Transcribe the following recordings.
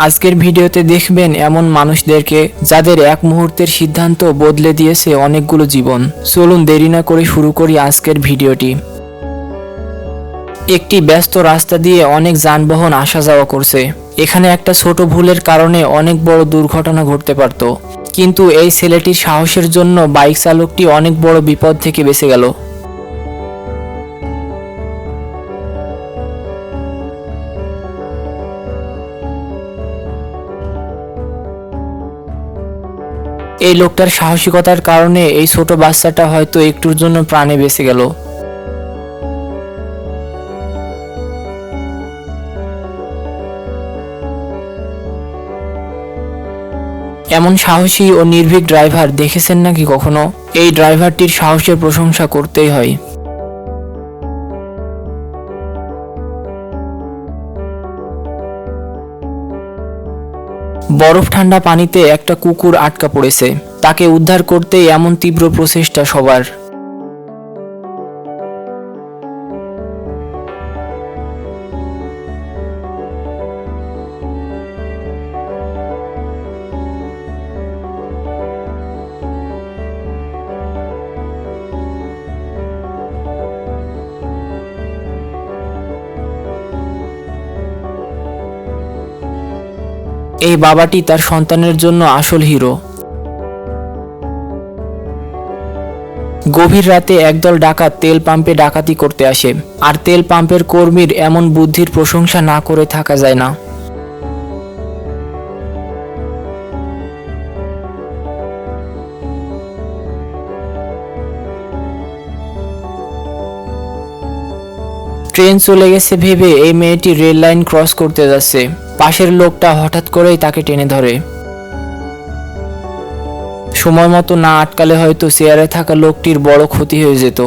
আজকের ভিডিওতে দেখবেন এমন মানুষদেরকে যাদের এক মুহূর্তের সিদ্ধান্ত বদলে দিয়েছে অনেকগুলো জীবন। চলুন দেরি না করে শুরু করি আজকের ভিডিওটি। একটি ব্যস্ত রাস্তা দিয়ে অনেক যানবাহন আসা যাওয়া করছে। এখানে একটা ছোট ভুলের কারণে অনেক বড় দুর্ঘটনা ঘটতে পারত, কিন্তু এই ছেলেটির সাহসের জন্য বাইক চালকটি অনেক বড় বিপদ থেকে বেঁচে গেল। এই লোকটার সাহসিকতার কারণে এই ছোট বাচ্চাটা হয়তো একটুর জন্য প্রাণে বেঁচে গেল। এমন সাহসী ও নির্ভীক ড্রাইভার দেখেছেন নাকি কখনো? এই ড্রাইভারটির সাহসের প্রশংসা করতেই হয়। বরফ ঠান্ডা পানিতে একটা কুকুর আটকা পড়েছে। তাকে উদ্ধার করতেই এমন তীব্র প্রচেষ্টা সবার। এই বাবাটি তার সন্তানের জন্য আসল হিরো। গভীর রাতে একদল ডাকাত তেল পাম্পে ডাকাতি করতে আসে, আর তেল পাম্পের কর্মীর এমন বুদ্ধির প্রশংসা না করে থাকা যায় না। ট্রেন চলে গেছে ভেবে এই মেয়েটি রেল লাইন ক্রস করতে যাচ্ছে। পাশের লোকটা হঠাৎ করেই তাকে টেনে ধরে। সময় মতো না আটকালে হয়তো চেয়ারে থাকা লোকটির বড় ক্ষতি হয়ে যেত।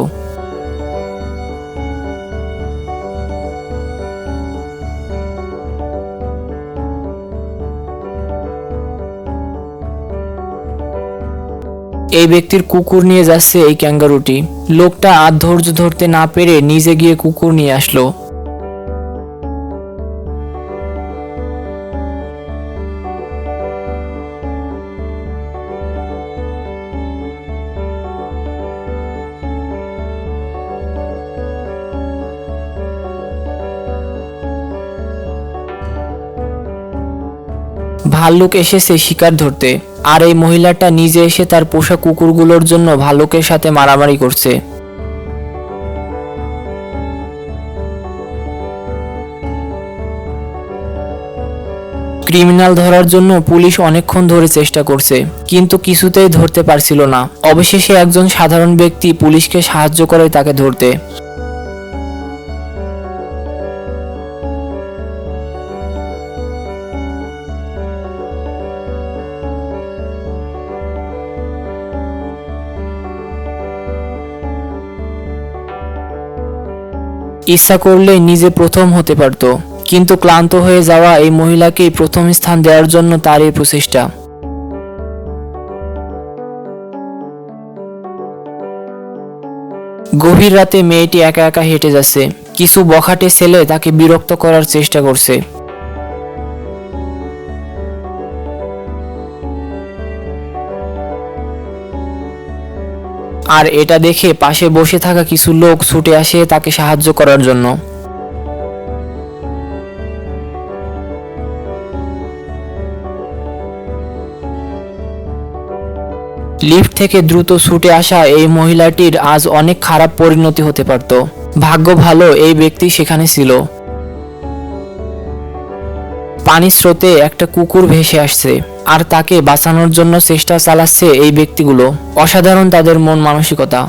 এই ব্যক্তির কুকুর নিয়ে যাচ্ছে এই ক্যাঙ্গারুটি। লোকটা আর ধৈর্য ধরতে না পেরে নিজে গিয়ে কুকুর নিয়ে আসলো। ভাল্লুক এসেছে শিকার ধরতে, আর এই মহিলাটা নিজে এসে তার পোষা কুকুরগুলোর জন্য ভাল্লুকের সাথে মারামারি করছে। ক্রিমিনাল ধরার জন্য পুলিশ অনেকক্ষণ ধরে চেষ্টা করছে, কিন্তু কিছুতেই ধরতে পারছিল না। অবশেষে একজন সাধারণ ব্যক্তি পুলিশকে সাহায্য করে তাকে ধরতে। ইচ্ছা করলে নিজে প্রথম হতে পারত, কিন্তু ক্লান্ত হয়ে যাওয়া এই মহিলাকেই প্রথম স্থান দেওয়ার জন্য তার এই প্রচেষ্টা। গভীর রাতে মেয়েটি একা একা হেঁটে যাচ্ছে। কিছু বখাটে ছেলে তাকে বিরক্ত করার চেষ্টা করছে। আর এটা দেখে পাশে বসে থাকা কিছু লোক ছুটে আসে তাকে সাহায্য করার জন্য। লিফট থেকে দ্রুত ছুটে আসা এই মহিলাটির আজ অনেক খারাপ পরিণতি হতে পারত। ভাগ্য ভালো এই ব্যক্তি সেখানে ছিল। পানির স্রোতে একটা কুকুর ভেসে আসছে, আর তাকে বাঁচানোর জন্য চেষ্টা চালাচ্ছে এই ব্যক্তিগুলো। অসাধারণ তাদের মন মানসিকতা।